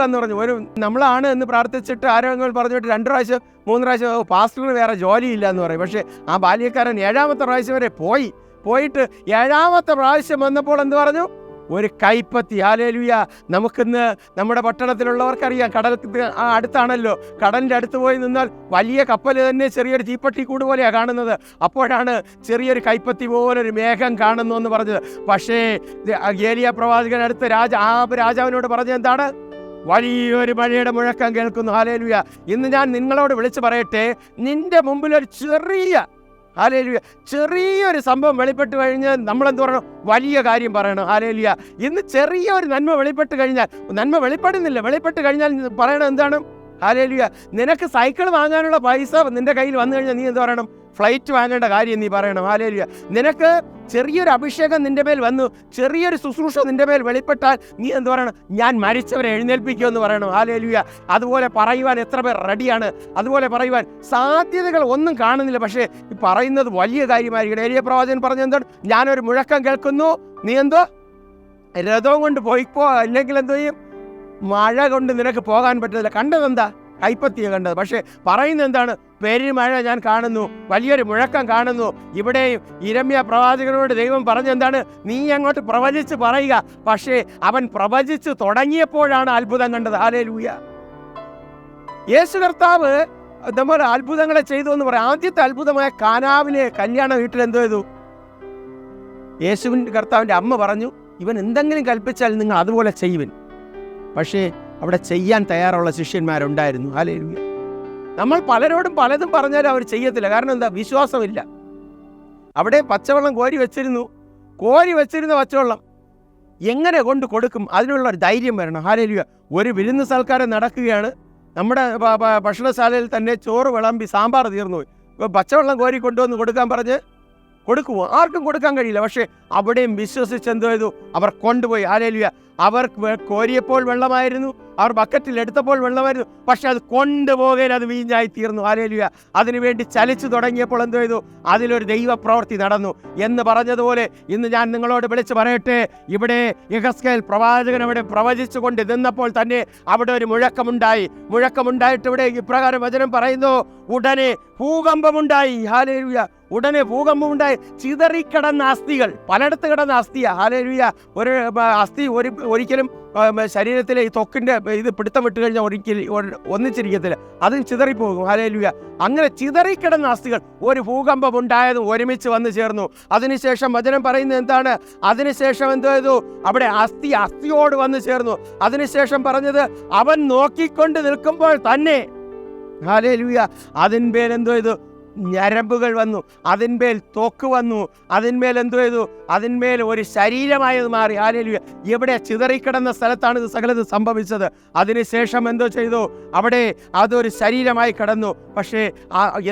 എന്ന് പറഞ്ഞു. നമ്മളാണ് എന്ന് പ്രാർത്ഥിച്ചിട്ട് ആരോഗ്യങ്ങൾ പറഞ്ഞു വിട്ട് 2 പ്രാവശ്യം 3 പ്രാവശ്യം പാസ്റ്ററിന് വേറെ ജോലിയില്ല എന്ന് പറയും. പക്ഷേ ആ ബാല്യക്കാരൻ 7-ാമത്തെ പ്രാവശ്യം വരെ പോയിട്ട് 7-ാമത്തെ പ്രാവശ്യം വന്നപ്പോൾ എന്ത് പറഞ്ഞു? ഒരു കൈപ്പത്തി. ഹല്ലേലൂയ! നമുക്കിന്ന് നമ്മുടെ പട്ടണത്തിലുള്ളവർക്കറിയാം, അടുത്താണല്ലോ. കടലിൻ്റെ അടുത്ത് പോയി നിന്നാൽ വലിയ കപ്പൽ തന്നെ ചെറിയൊരു തീപ്പെട്ടി കൂട് പോലെയാണ് കാണുന്നത്. അപ്പോഴാണ് ചെറിയൊരു കൈപ്പത്തി പോലൊരു മേഘം കാണുന്നു എന്ന് പറഞ്ഞത്. പക്ഷേ ഏലിയ പ്രവാചകൻ അടുത്ത് രാജാവിനോട് പറഞ്ഞത് എന്താണ്? വലിയൊരു മഴയുടെ മുഴക്കം കേൾക്കുന്നു. ഹല്ലേലൂയ! ഇന്ന് ഞാൻ നിങ്ങളോട് വിളിച്ചു പറയട്ടെ, നിന്റെ മുമ്പിൽ ഒരു ഹല്ലേലൂയ, ചെറിയൊരു സംഭവം വെളിപ്പെട്ട് കഴിഞ്ഞാൽ നമ്മളെന്ത് പറയണം? വലിയ കാര്യം പറയണം. ഹല്ലേലൂയ! ഇന്ന് ചെറിയൊരു നന്മ വെളിപ്പെട്ട് കഴിഞ്ഞാൽ, നന്മ വെളിപ്പെട്ട് കഴിഞ്ഞാൽ പറയണം എന്താണ്? ഹല്ലേലൂയ! നിനക്ക് സൈക്കിൾ വാങ്ങാനുള്ള പൈസ നിന്റെ കയ്യിൽ വന്നു കഴിഞ്ഞാൽ നീ എന്ത് പറയണം? ഫ്ലൈറ്റ് വാങ്ങേണ്ട കാര്യം നീ പറയണം. ഹല്ലേലൂയ! നിനക്ക് ചെറിയൊരു അഭിഷേകം നിന്റെ മേൽ വന്നു, ചെറിയൊരു ശുശ്രൂഷ നിന്റെ മേൽ വെളിപ്പെട്ടാൽ നീ എന്ത് പറയണം? ഞാൻ മരിച്ചവരെ എഴുന്നേൽപ്പിക്കുമെന്ന് പറയണം. ഹല്ലേലൂയ! അതുപോലെ പറയുവാൻ എത്ര പേർ റെഡിയാണ്? അതുപോലെ പറയുവാൻ സാധ്യതകൾ ഒന്നും കാണുന്നില്ല, പക്ഷേ ഈ പറയുന്നത് വലിയ കാര്യമായിരിക്കണം. ഏലിയ പ്രവാചകൻ പറഞ്ഞ എന്താണ്? ഞാനൊരു മുഴക്കം കേൾക്കുന്നു, നീ എന്തോ രഥവും കൊണ്ട് പോയിപ്പോ, അല്ലെങ്കിൽ എന്തോ ചെയ്യും? മഴ കൊണ്ട് നിനക്ക് പോകാൻ പറ്റത്തില്ല. കണ്ടതെന്താ? കൈപ്പത്തിയെ കണ്ടത്. പക്ഷേ പറയുന്നത് എന്താണ്? പെരുമഴ ഞാൻ കാണുന്നു, വലിയൊരു മുഴക്കം കാണുന്നു. ഇവിടെ യിരെമ്യാ പ്രവാചകനോട് ദൈവം പറഞ്ഞെന്താണ്? നീ അങ്ങോട്ട് പ്രവചിച്ച് പറയുക. പക്ഷേ അവൻ പ്രവചിച്ച് തുടങ്ങിയപ്പോഴാണ് അത്ഭുതം കണ്ടത്. ഹല്ലേലൂയ. യേശു കർത്താവ് നമ്മൾ അത്ഭുതങ്ങളെ ചെയ്തു എന്ന് പറയാം. ആദ്യത്തെ അത്ഭുതമായ കാനാവിലെ കല്യാണ വീട്ടിൽ എന്തോ ചെയ്തു? യേശുവിൻ്റെ കർത്താവിൻ്റെ അമ്മ പറഞ്ഞു, ഇവൻ എന്തെങ്കിലും കൽപ്പിച്ചാൽ നിങ്ങൾ അതുപോലെ ചെയ്യുവിൻ. പക്ഷേ അവിടെ ചെയ്യാൻ തയ്യാറുള്ള ശിഷ്യന്മാരുണ്ടായിരുന്നു. ഹല്ലേലൂയ. നമ്മൾ പലരോടും പലതും പറഞ്ഞാലും അവർ ചെയ്യത്തില്ല. കാരണം എന്താ? വിശ്വാസമില്ല. അവിടെ പച്ചവെള്ളം കോരി വെച്ചിരുന്ന പച്ചവെള്ളം എങ്ങനെ കൊണ്ട് കൊടുക്കും? അതിനുള്ള ഒരു ധൈര്യം വരണം. ഹല്ലേലൂയ. ഒരു വിരുന്ന് സൽക്കാരം നടക്കുകയാണ്. നമ്മുടെ ഭക്ഷണശാലയിൽ തന്നെ ചോറ് വിളമ്പി സാമ്പാർ തീർന്നു പോയി. ഇപ്പോൾ പച്ചവെള്ളം കോരി കൊണ്ടുവന്ന് കൊടുക്കാൻ പറഞ്ഞ് കൊടുക്കുമോ? ആർക്കും കൊടുക്കാൻ കഴിയില്ല. പക്ഷേ അവിടെയും വിശ്വസിച്ച് എന്തോ ചെയ്തു? അവർ കൊണ്ടുപോയി. ഹല്ലേലൂയ. അവർ കോരിയപ്പോൾ വെള്ളമായിരുന്നു, അവർ ബക്കറ്റിൽ എടുത്തപ്പോൾ വെള്ളമായിരുന്നു. പക്ഷെ അത് കൊണ്ടുപോകാൻ അത് വീഞ്ഞായി തീർന്നു. ഹല്ലേലൂയ. അതിനുവേണ്ടി ചലിച്ചു തുടങ്ങിയപ്പോൾ എന്തോ ചെയ്തു? അതിലൊരു ദൈവപ്രവൃത്തി നടന്നു എന്ന് പറഞ്ഞതുപോലെ ഇന്ന് ഞാൻ നിങ്ങളോട് വിളിച്ച് പറയട്ടെ, ഇവിടെ യെഹെസ്കേൽ പ്രവാചകൻ അവിടെ പ്രവചിച്ചു കൊണ്ട് നിന്നപ്പോൾ തന്നെ അവിടെ ഒരു മുഴക്കമുണ്ടായിട്ട് ഇവിടെ ഇപ്രകാരം വചനം പറയുന്നു, ഉടനെ ഭൂകമ്പമുണ്ടായി. ഹല്ലേലൂയ. ഉടനെ ഭൂകമ്പമുണ്ടായി. ചിതറിക്കിടന്ന അസ്ഥികൾ, പലയിടത്ത് കിടന്ന അസ്ഥിയാ. ഹല്ലേലൂയ. ഒരു അസ്ഥി ഒരിക്കലും ശരീരത്തിലെ ഈ ത്വക്കിൻ്റെ ഇത് പിടുത്തം വിട്ട് കഴിഞ്ഞാൽ ഒന്നിച്ചിരിക്കത്തില്ല, അതും ചിതറിപ്പോകും. ഹല്ലേലൂയ. അങ്ങനെ ചിതറിക്കിടന്ന അസ്ഥികൾ ഒരു ഭൂകമ്പം ഉണ്ടായതും ഒരുമിച്ച് വന്നു ചേർന്നു. അതിനുശേഷം വചനം പറയുന്നത് എന്താണ്? അതിനുശേഷം എന്തോ ചെയ്തു? അവിടെ അസ്ഥിയോട് വന്നു ചേർന്നു. അതിനുശേഷം പറഞ്ഞത്, അവൻ നോക്കിക്കൊണ്ട് നിൽക്കുമ്പോൾ തന്നെ, ഹല്ലേലൂയ, അതിന്മേൽ എന്തോ ചെയ്തു? ഞരമ്പുകൾ വന്നു, അതിന്മേൽ ത്വക്ക് വന്നു, അതിന്മേൽ എന്തോ ചെയ്തു? അതിന്മേൽ ഒരു ശരീരമായത് മാറി. ഹല്ലേലൂയ. എവിടെ? ചിതറിക്കിടന്ന സ്ഥലത്താണ് ഇത് സകലത് സംഭവിച്ചത്. അതിനുശേഷം എന്തോ ചെയ്തു? അവിടെ അതൊരു ശരീരമായി കിടന്നു. പക്ഷേ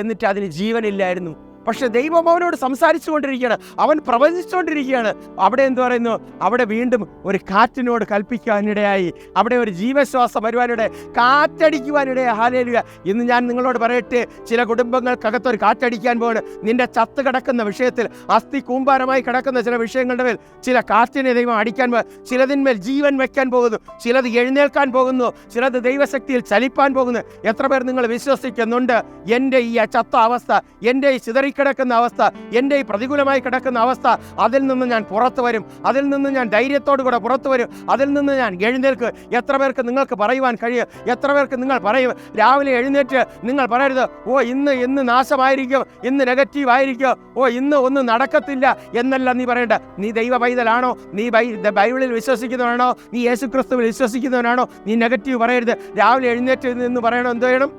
എന്നിട്ട് അതിന് ജീവനില്ലായിരുന്നു. പക്ഷെ ദൈവം അവനോട് സംസാരിച്ചു കൊണ്ടിരിക്കുകയാണ്, അവൻ പ്രവചിച്ചുകൊണ്ടിരിക്കുകയാണ്. അവിടെ എന്ത് പറയുന്നു? അവിടെ വീണ്ടും ഒരു കാറ്റിനോട് കൽപ്പിക്കാനിടയായി, അവിടെ ഒരു ജീവശ്വാസം വരുവാനിടയായി, കാറ്റടിക്കുവാനിടയായി. ഹല്ലേലൂയ. ഇന്ന് ഞാൻ നിങ്ങളോട് പറയട്ടെ, ചില കുടുംബങ്ങൾക്കകത്തൊരു കാറ്റടിക്കാൻ പോവാണ്. നിന്റെ ചത്ത് കിടക്കുന്ന വിഷയത്തിൽ, അസ്ഥി കൂമ്പാരമായി കിടക്കുന്ന ചില വിഷയങ്ങളുടെ മേൽ ചില കാറ്റിനെ ദൈവം അടിക്കാൻ പോകും. ചിലതിന്മേൽ ജീവൻ വെക്കാൻ പോകുന്നു, ചിലത് എഴുന്നേൽക്കാൻ പോകുന്നു, ചിലത് ദൈവശക്തിയിൽ ചലിപ്പാൻ പോകുന്നു. എത്ര പേർ നിങ്ങൾ വിശ്വസിക്കുന്നുണ്ട്? എൻ്റെ ഈ ചത്ത അവസ്ഥ, എൻ്റെ ഈ കിടക്കുന്ന അവസ്ഥ, എൻ്റെ ഈ പ്രതികൂലമായി കിടക്കുന്ന അവസ്ഥ, അതിൽ നിന്ന് ഞാൻ പുറത്തു വരും, അതിൽ നിന്ന് ഞാൻ ധൈര്യത്തോടു കൂടെ പുറത്തു വരും, അതിൽ നിന്ന് ഞാൻ എഴുന്നേൽക്കും. എത്ര പേർക്ക് നിങ്ങൾക്ക് പറയുവാൻ കഴിയും? എത്ര പേർക്ക് നിങ്ങൾ പറയും? രാവിലെ എഴുന്നേറ്റ് നിങ്ങൾ പറയരുത്, ഓ ഇന്ന് നാശമായിരിക്കും, ഇന്ന് നെഗറ്റീവ് ആയിരിക്കും, ഓ ഇന്ന് ഒന്നും നടക്കത്തില്ല എന്നല്ല നീ പറയേണ്ട. നീ ദൈവ പൈതലാണോ? നീ ബൈബിളിൽ വിശ്വസിക്കുന്നവനാണോ? നീ യേശുക്രിസ്തുവിൽ വിശ്വസിക്കുന്നവനാണോ? നീ നെഗറ്റീവ് പറയരുത്. രാവിലെ എഴുന്നേറ്റ് എന്ന് പറയണം. എന്ത് ചെയ്യണം?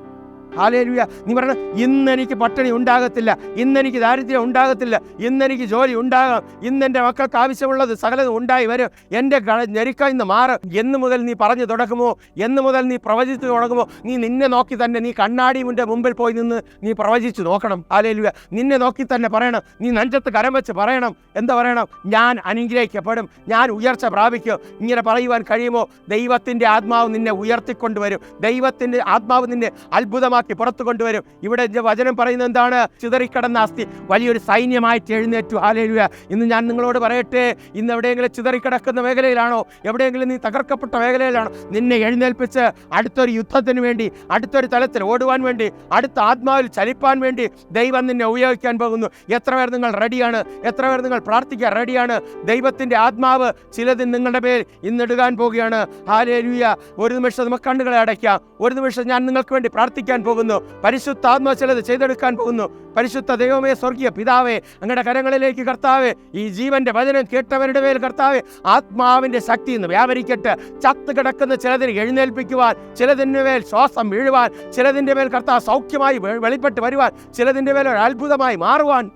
ഹല്ലേലൂയ. നീ പറയണം, ഇന്നെനിക്ക് പട്ടിണി ഉണ്ടാകത്തില്ല, ഇന്നെനിക്ക് ദാരിദ്ര്യം ഉണ്ടാകത്തില്ല, ഇന്നെനിക്ക് ജോലി ഉണ്ടാകാം, ഇന്നെൻ്റെ മക്കൾക്ക് ആവശ്യമുള്ളത് സകലതും ഉണ്ടായി വരും, എൻ്റെ ഞെരുക്കം ഇന്ന് മാറും. എന്ന് മുതൽ നീ പറഞ്ഞു തുടങ്ങുമോ? എന്ന് മുതൽ നീ പ്രവചിച്ചു തുടങ്ങുമോ? നീ നിന്നെ നോക്കി തന്നെ, നീ കണ്ണാടിയുടെ മുമ്പിൽ പോയി നിന്ന് നീ പ്രവചിച്ചു നോക്കണം. ഹല്ലേലൂയ. നിന്നെ നോക്കി തന്നെ പറയണം. നീ നെഞ്ചത്ത് കരം വെച്ച് പറയണം. എന്താ പറയണം? ഞാൻ അനുഗ്രഹിക്കപ്പെടും, ഞാൻ ഉയർച്ച പ്രാപിക്കും. ഇങ്ങനെ പറയുവാൻ കഴിയുമോ? ദൈവത്തിൻ്റെ ആത്മാവ് നിന്നെ ഉയർത്തിക്കൊണ്ടുവരും. ദൈവത്തിൻ്റെ ആത്മാവ് നിന്നെ അത്ഭുതമാക്കി പുറത്തു കൊണ്ടുവരും. ഇവിടെ വചനം പറയുന്നത് എന്താണ്? ചിതറിക്കിടന്ന അസ്ഥി വലിയൊരു സൈന്യമായിട്ട് എഴുന്നേറ്റു. ഹല്ലേലൂയ. ഇന്ന് ഞാൻ നിങ്ങളോട് പറയട്ടെ, ഇന്ന് എവിടെയെങ്കിലും ചിതറിക്കിടക്കുന്ന മേഖലയിലാണോ? എവിടെയെങ്കിലും നീ തകർക്കപ്പെട്ട മേഖലയിലാണോ? നിന്നെ എഴുന്നേൽപ്പിച്ച് അടുത്തൊരു യുദ്ധത്തിന് വേണ്ടി, അടുത്തൊരു തലത്തിൽ ഓടുവാൻ വേണ്ടി, അടുത്ത ആത്മാവിൽ ചലിപ്പാൻ വേണ്ടി ദൈവം നിന്നെ ഉപയോഗിക്കാൻ പോകുന്നു. എത്ര പേർ നിങ്ങൾ റെഡിയാണ്? എത്ര പേർ നിങ്ങൾ പ്രാർത്ഥിക്കാൻ റെഡിയാണ്? ദൈവത്തിൻ്റെ ആത്മാവ് ചിലത് നിങ്ങളുടെ പേര് ഇന്നിടുവാൻ പോവുകയാണ്. ഹല്ലേലൂയ. ഒരു നിമിഷം നമുക്ക് കണ്ണുകളെ അടയ്ക്കാം. ഒരു നിമിഷം ഞാൻ നിങ്ങൾക്ക് വേണ്ടി പ്രാർത്ഥിക്കാൻ പോകുന്നു. പരിശുദ്ധാത്മാവ് ചിലത് ചെയ്തെടുക്കാൻ പോകുന്നു. പരിശുദ്ധ ദൈവമേ, സ്വർഗീയ പിതാവേ, അങ്ങയുടെ കരങ്ങളിലേക്ക് കർത്താവേ, ഈ ജീവന്റെ വചനം കേട്ടവരുടെ മേൽ കർത്താവേ ആത്മാവിന്റെ ശക്തി ഇന്ന് വ്യാപരിക്കട്ടെ. ചത്ത് കിടക്കുന്ന ചിലതിനെ എഴുന്നേൽപ്പിക്കുവാൻ, ചിലതിൻ്റെ മേൽ ശ്വാസം വീഴുവാൻ, ചിലതിൻ്റെ മേൽ കർത്താവ് സൗഖ്യമായി വെളിപ്പെട്ട് വരുവാൻ, ചിലതിൻ്റെ മേൽ ഒരു അത്ഭുതമായി മാറുവാൻ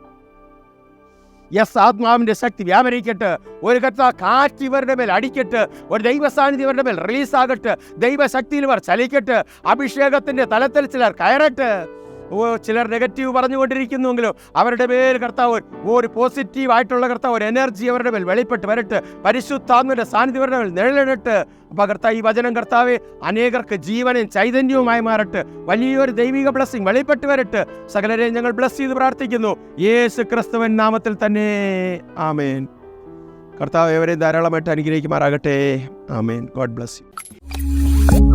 ആത്മാവിൻ്റെ ശക്തി വ്യാപരിക്കട്ടെ. ഒരു കാറ്റ് ഇവരുടെ മേൽ അടിക്കട്ടെ. ഒരു ദൈവസാന്നിധ്യം ഇവരുടെ മേൽ റിലീസാകട്ടെ. ദൈവശക്തിയിൽ ഇവർ ചലിക്കട്ടെ. അഭിഷേകത്തിൻ്റെ തലത്തിൽ ചിലർ കയറട്ടെ. ചിലർ നെഗറ്റീവ് പറഞ്ഞുകൊണ്ടിരിക്കുന്നുവെങ്കിലും അവരുടെ മേൽ കർത്താവ് ഒരു പോസിറ്റീവായിട്ടുള്ള കർത്താവ് ഒരു എനർജി അവരുടെ മേൽ വെളിപ്പെട്ട് വരട്ടെ. പരിശുദ്ധാത്മാവിന്റെ സാന്നിധ്യം അവരുടെ മേൽ നിഴലിടട്ടെ. അപ്പോൾ കർത്താവ്, ഈ വചനം കർത്താവെ അനേകർക്ക് ജീവനും ചൈതന്യവുമായി മാറട്ടെ. വലിയൊരു ദൈവിക ബ്ലെസ്സിംഗ് വെളിപ്പെട്ട് വരട്ടെ. സകലരെയും ഞങ്ങൾ ബ്ലെസ് ചെയ്ത് പ്രാർത്ഥിക്കുന്നു, യേശു ക്രിസ്തുവിൻ നാമത്തിൽ തന്നെ. ആമേൻ. കർത്താവ് എവരെയും ധാരാളമായിട്ട് അനുഗ്രഹിക്കുമാറാകട്ടെ. ആമേൻ. God bless U.